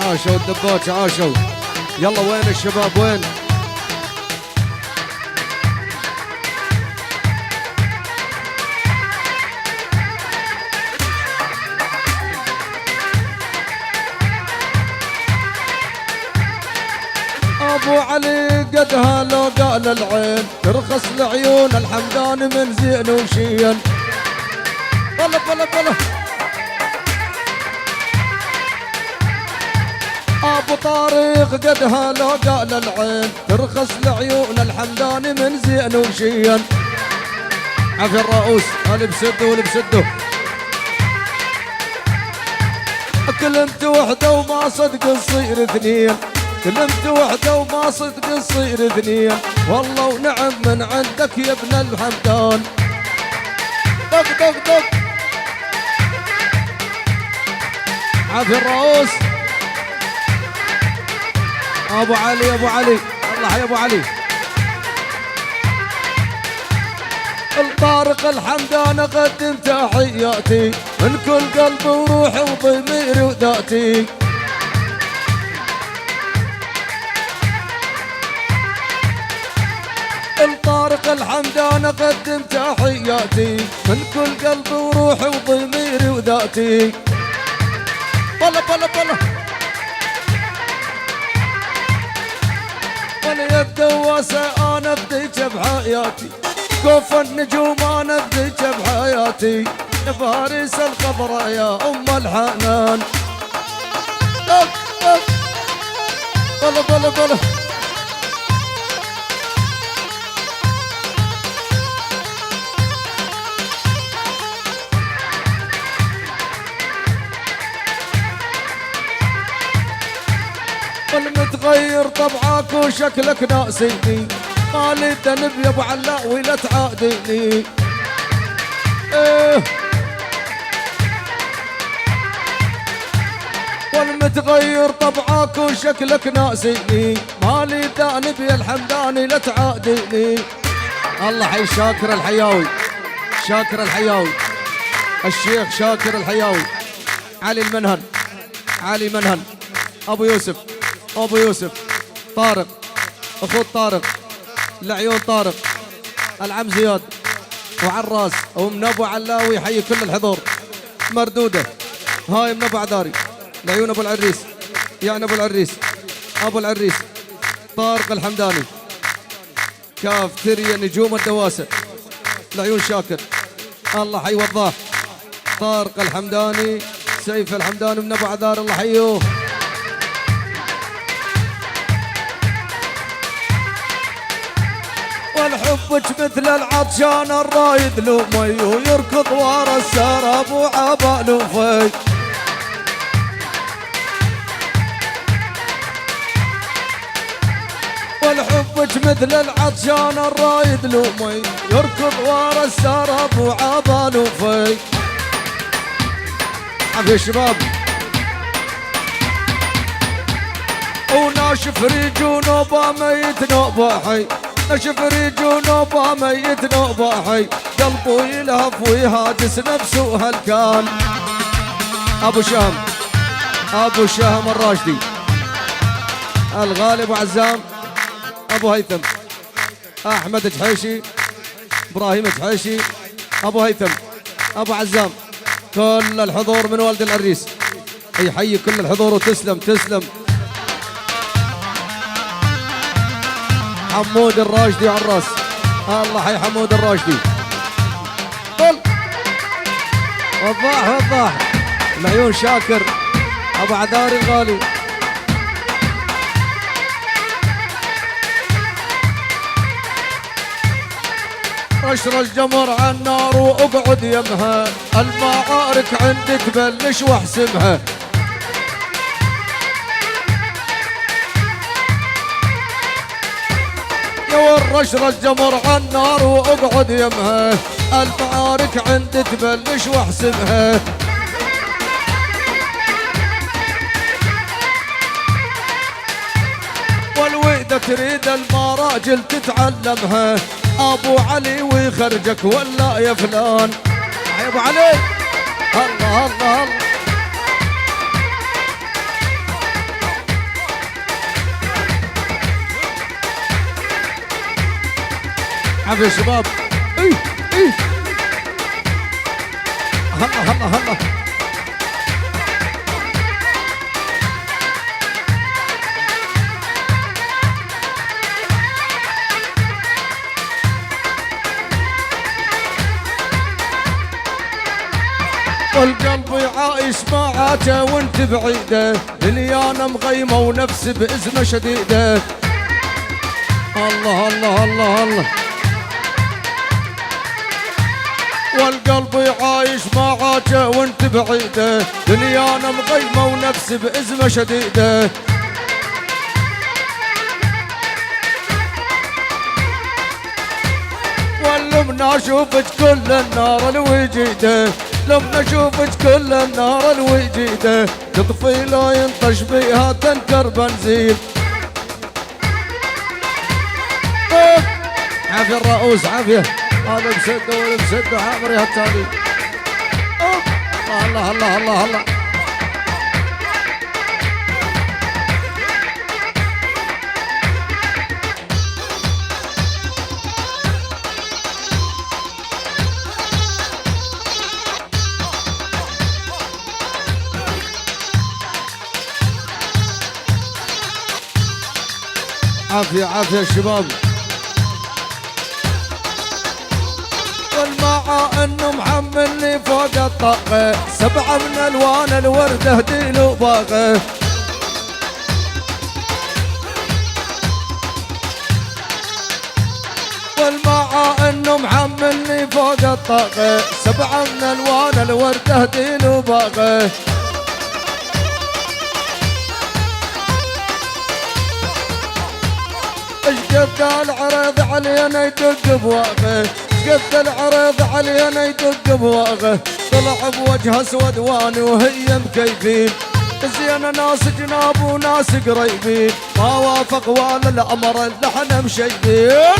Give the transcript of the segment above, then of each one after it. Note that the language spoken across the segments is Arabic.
عاشوا الدبوش عاشوا. يلا وين الشباب وين؟ ابو علي قدها لو قال العين ترخص العيون الحمدان من زين وشين. بلا بلا بلا ابو طارق قدها لو قال العين ترخص العيون الحمدان من زين وشين. عافية الرؤوس اللي بسده واللي بسده. كلمت وحده وما صدق نصير اثنين، كلمت وحده وما صدق نصير اثنين، والله ونعم من عندك يا ابن الحمدان. دق دق دق عافية الرؤوس. ابو علي ابو علي الله يا ابو علي. الطارق الحمدان اقدم تحياتي من كل قلبي وروحي وضميري وذاتي. الطارق الحمدان اقدم تحياتي من كل قلبي وروحي وضميري وذاتي. بلا بلا بلا وانا الدواسة انا بديك بحياتي، كوف النجوم انا بديك بحياتي، فارس الخضراء يا ام الحنان. بلا بلا بلا المتغير طبعك وشكلك ناسيني، مالي ذنب يا ابو علاوي لا تعاديني. والمتغير طبعك وشكلك ناسيني، مالي ذنب يا الحمداني لا تعاديني. الله حي شاكر الحياوي، شاكر الحياوي، الشيخ شاكر الحياوي، علي المنهل، علي منهل، ابو يوسف، ابو يوسف، طارق، اخو طارق، العيون طارق، العم زياد، وعراس، ومن ابو علاوي يحيي كل الحضور. مردوده هاي من ابو عداري، العيون ابو العريس، يعني ابو العريس، ابو العريس، طارق الحمداني، كاف ثريا نجوم الدواسه، العيون شاكر، الله حي وضاح، طارق الحمداني، سيف الحمداني من ابو عدار، الله حيوه. والحبك مثل العطشان الرايد له مي يركض ورا السراب وعباله في. والحبك مثل العطشان الرايد له مي يركض ورا السراب وعباله في. عافية الشباب. وناشف ريج ونوبه ميت نوبه حي، نشف ريج ونوبه ميت نوبه حي، قلبه يلهف ويهاجس نفسه هلكان. ابو شهم، ابو شهم الراشدي، الغالي ابو عزام، ابو هيثم، احمد جحيشي، ابراهيم جحيشي، ابو هيثم، ابو عزام، كل الحضور من والد العريس يحيي كل الحضور. وتسلم تسلم حمود الراشدي على الراس، الله حي حمود الراشدي. قل وضاح وضاح، العيون شاكر، ابو عذاري الغالي. اشرى الجمر على النار واقعد يمها، المعارك عندك بلش واحسمها. اشرى الجمر على النار واقعد يمها، المعارك عندك بلش واحسمها. والوئدة تريد المراجل تتعلمها، ابو علي ويخرجك ولا يا فلان. يا ابو علي الله الله الله. عافية شباب. اي اي هلا هلا هلا. والقلب عايش معاته وانت بعيده، دنيانا مغيمه ونفسي بازمه شديده. الله الله الله الله. والقلب عايش معاته وانت بعيده، دنيانا مغيمه ونفسي بازمه شديده. ولمنا اشوفك كل النار الوجيده، لما اشوفك كل النار الوجيده، تطفي لا ينطش بيها تنكر بنزين. عافية الرؤوس عافية. هذا مسده ولا مسده عامر يا التالي. الله الله الله الله. عافية عافية الشباب. والمع انه محملني فوق الطاقة، 7 من الوان الورد اهديله باقة. والمع انه محملني فوق الطاقة، 7 من الوان الورد اهديله باقة. قد العرض علينا يدق بواقه، قد العرض علينا يدق بواقه، طلع بوجه اسود واني وهي مكيفين، زين ناس جناب وناس قريبين، ما وافق ولا الامر اللي احنا مشيبين.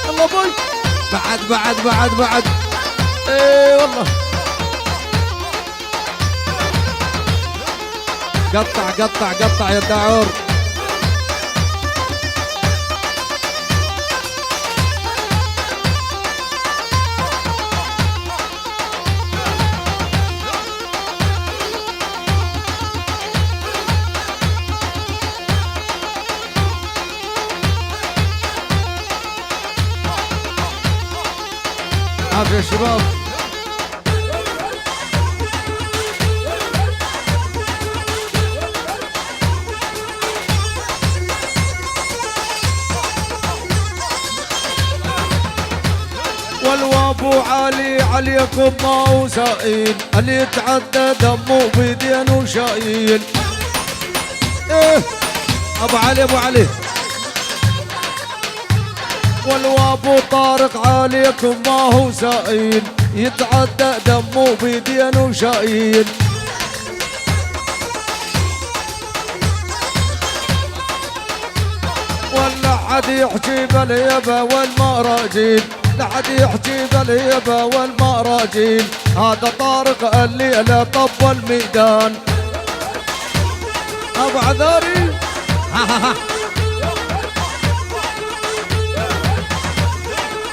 الله بوي بعد اي والله. قطع يا داعور. عافية يا شباب. والوابو علي عليكم ما هو سائل، اللي يتعدى دمه بيدين وشايل. ايه ابو علي. والوابو طارق عليكم ما هو سائل، يتعدى دمه بيدين وشايل. ولا حد يحكي باليبه والمراجيل، لا حد يحكي باليبه والمراجيل، هذا طارق الليله طب الميدان. ابو عذاري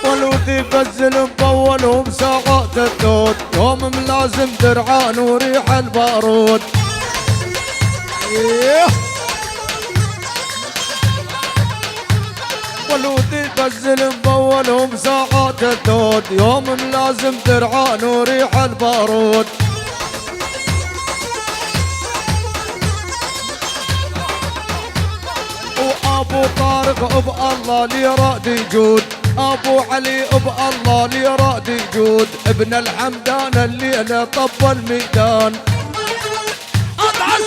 والوذي بزل مطولهم ساعات الدود، يوم ملازم درعان وريح البارود. والوذي بزل مطولهم ساعات الدود، يوم ملازم درعان وريح البارود. وابو طارق اب الله لي راد يجود، ابو علي اب الله لي راد يجود، ابن الحمدان الليله طب الميدان. اضعف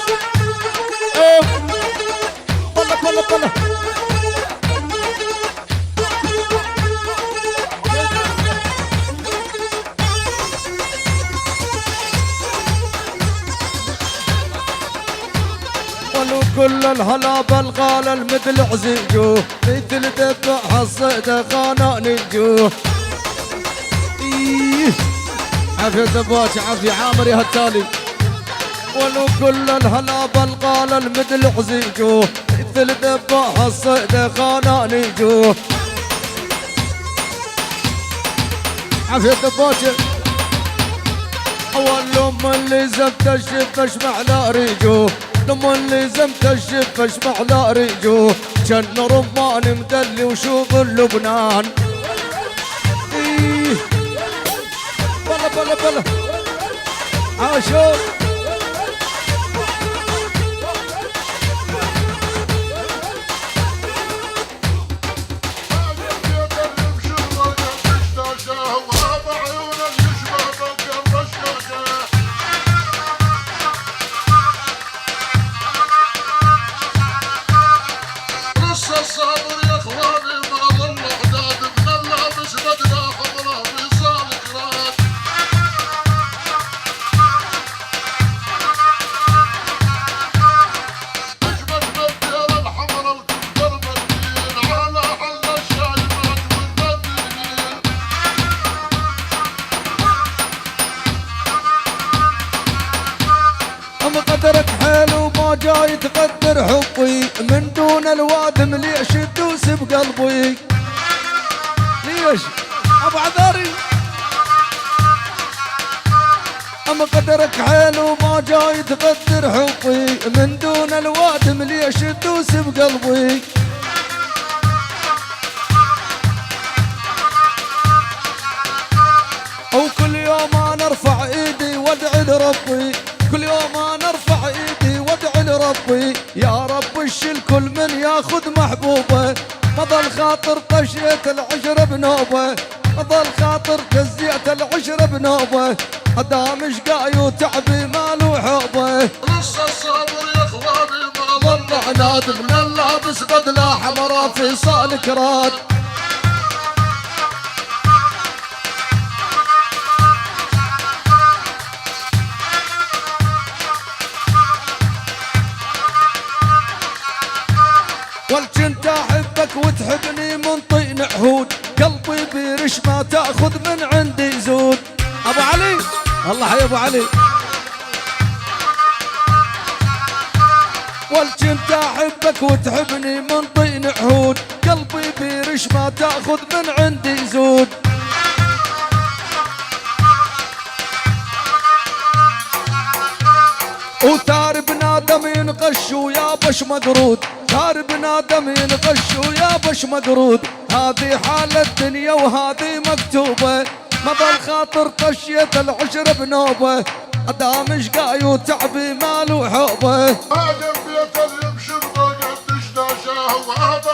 والله كل الهلا بالغال المثل عزيجوه، مثل دفع حصيده خانا نجوه. عافية دباش عافية عامر يا هالتالي. ولو كل الهلا بالغال المثل عزيجوه، مثل دفع حصيده خانا نجوه. عافية البوجه. اول لما اللي زمت الشف اشمع لا ريجو، لما اللي زمت الشف اشمع لا ريجو، كان رمان مدلي وشوق لبنان. ايه بلا بلا بلا عاشور. قدرك حلو ما جاي تقدر حبي، من دون الوادم ليش تدوس بقلبي؟ ليش ابو عذاري؟ اما قدرك حلو ما جاي تقدر حبي، من دون الوادم ليش تدوس بقلبي؟ وكل يوم انا ارفع ايدي وادعي لربي، كل يوم انا ارفع ايدي وادعي لربي، يا رب الشل كل من ياخذ محبوبه، ما ظل خاطر طشيت العشره بنوبه، ما ظل خاطر جزيت العشره بنوبه، ادام شقاي وتعبي ماله حوبه. لسه الصبر يا اخواني ما ظل عناد من اللابس بدله حمراء في صالك راد. والجنت احبك وتحبني من طين عهود، قلبي بيرش ما تاخذ من عندي زود. ابو علي الله حي ابو علي. والجنت احبك وتحبني من طين عهود، قلبي بيرش ما تاخذ من عندي زود. وثار بنادم ينقش ويا بش مقرود، ثار بنادم ينقش ويا بش مقرود، هذه حال الدنيا وهذه مكتوبة، ما ظل خاطر طشيت العشرة بنوبة، ادام شقاي وتعبي ماله حوبة. هذا بيت اللي بشرطه قدش داشاه وهذا